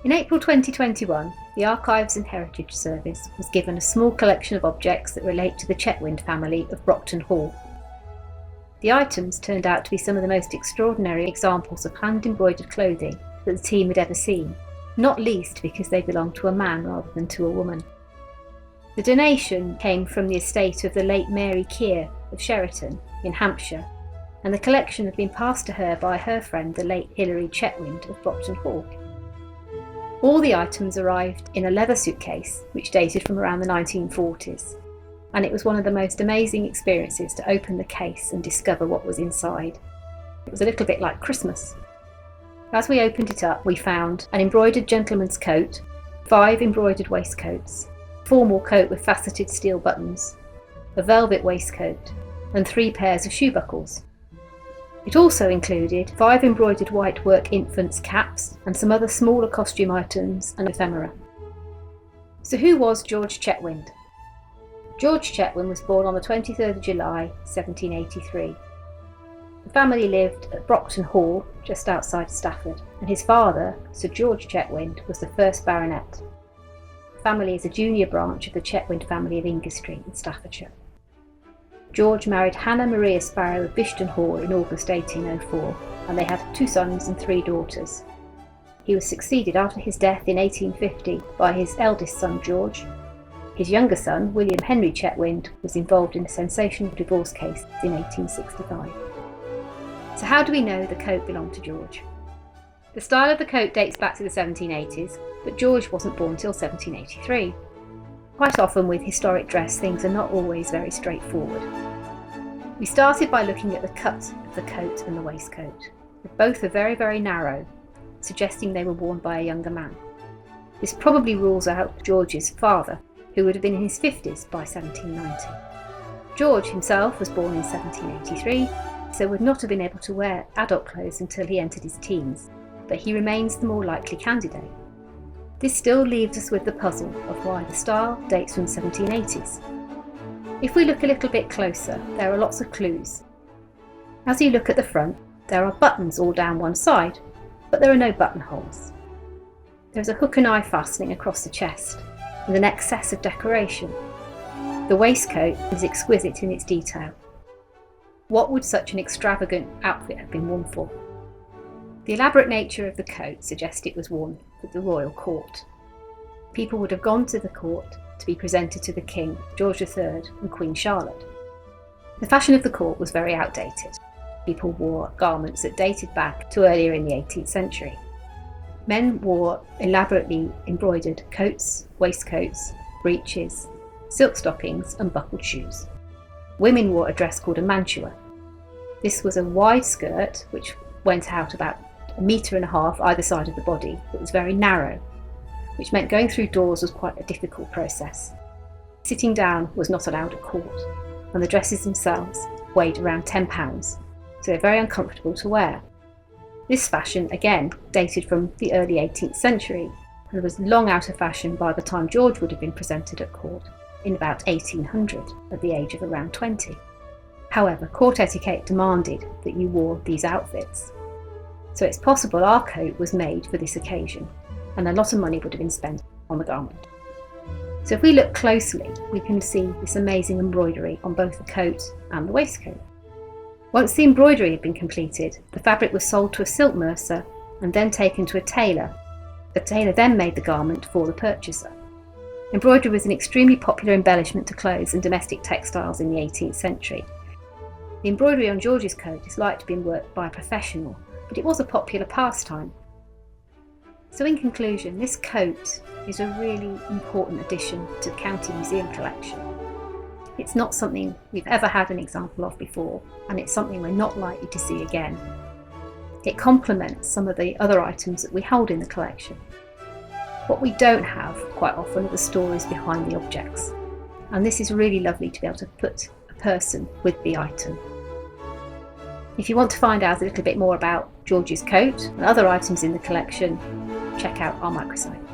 In April 2021, the Archives and Heritage Service was given a small collection of objects that relate to the Chetwynd family of Brocton Hall. The items turned out to be some of the most extraordinary examples of hand-embroidered clothing that the team had ever seen, not least because they belonged to a man rather than to a woman. The donation came from the estate of the late Mary Keir of Sheraton in Hampshire, and the collection had been passed to her by her friend the late Hilary Chetwynd of Brocton Hall. All the items arrived in a leather suitcase which dated from around the 1940s, and it was one of the most amazing experiences to open the case and discover what was inside. It was a little bit like Christmas. As we opened it up, we found an embroidered gentleman's coat, 5 embroidered waistcoats, a formal coat with faceted steel buttons, a velvet waistcoat, and 3 pairs of shoe buckles. It also included 5 embroidered whitework infants' caps and some other smaller costume items and ephemera. So who was George Chetwynd? George Chetwynd was born on the 23rd of July 1783. The family lived at Brocton Hall, just outside Stafford, and his father, Sir George Chetwynd, was the first baronet. The family is a junior branch of the Chetwynd family of Ingestre in Staffordshire. George married Hannah Maria Sparrow of Brocton Hall in August 1804, and they had 2 sons and 3 daughters. He was succeeded after his death in 1850 by his eldest son George. His younger son, William Henry Chetwynd, was involved in a sensational divorce case in 1865. So how do we know the coat belonged to George? The style of the coat dates back to the 1780s, but George wasn't born till 1783. Quite often with historic dress, things are not always very straightforward. We started by looking at the cut of the coat and the waistcoat. Both are very, very narrow, suggesting they were worn by a younger man. This probably rules out George's father, who would have been in his 50s by 1790. George himself was born in 1783, so would not have been able to wear adult clothes until he entered his teens, but he remains the more likely candidate. This still leaves us with the puzzle of why the style dates from the 1780s. If we look a little bit closer, there are lots of clues. As you look at the front, there are buttons all down one side, but there are no buttonholes. There is a hook and eye fastening across the chest, and an excess of decoration. The waistcoat is exquisite in its detail. What would such an extravagant outfit have been worn for? The elaborate nature of the coat suggests it was worn at the royal court. People would have gone to the court to be presented to the King, George III and Queen Charlotte. The fashion of the court was very outdated. People wore garments that dated back to earlier in the 18th century. Men wore elaborately embroidered coats, waistcoats, breeches, silk stockings and buckled shoes. Women wore a dress called a mantua. This was a wide skirt which went out about 1.5 meters either side of the body, but was very narrow, which meant going through doors was quite a difficult process. Sitting down was not allowed at court, and the dresses themselves weighed around 10 pounds, so they're very uncomfortable to wear. This fashion, again, dated from the early 18th century, and was long out of fashion by the time George would have been presented at court in about 1800, at the age of around 20. However, court etiquette demanded that you wore these outfits. So it's possible our coat was made for this occasion, and a lot of money would have been spent on the garment. So if we look closely, we can see this amazing embroidery on both the coat and the waistcoat. Once the embroidery had been completed, the fabric was sold to a silk mercer and then taken to a tailor. The tailor then made the garment for the purchaser. Embroidery was an extremely popular embellishment to clothes and domestic textiles in the 18th century. The embroidery on George's coat is likely to have been worked by a professional, but it was a popular pastime. So in conclusion, this coat is a really important addition to the County Museum collection. It's not something we've ever had an example of before, and it's something we're not likely to see again. It complements some of the other items that we hold in the collection. What we don't have quite often are the stories behind the objects, and this is really lovely to be able to put a person with the item. If you want to find out a little bit more about George's coat and other items in the collection, check out our microsite.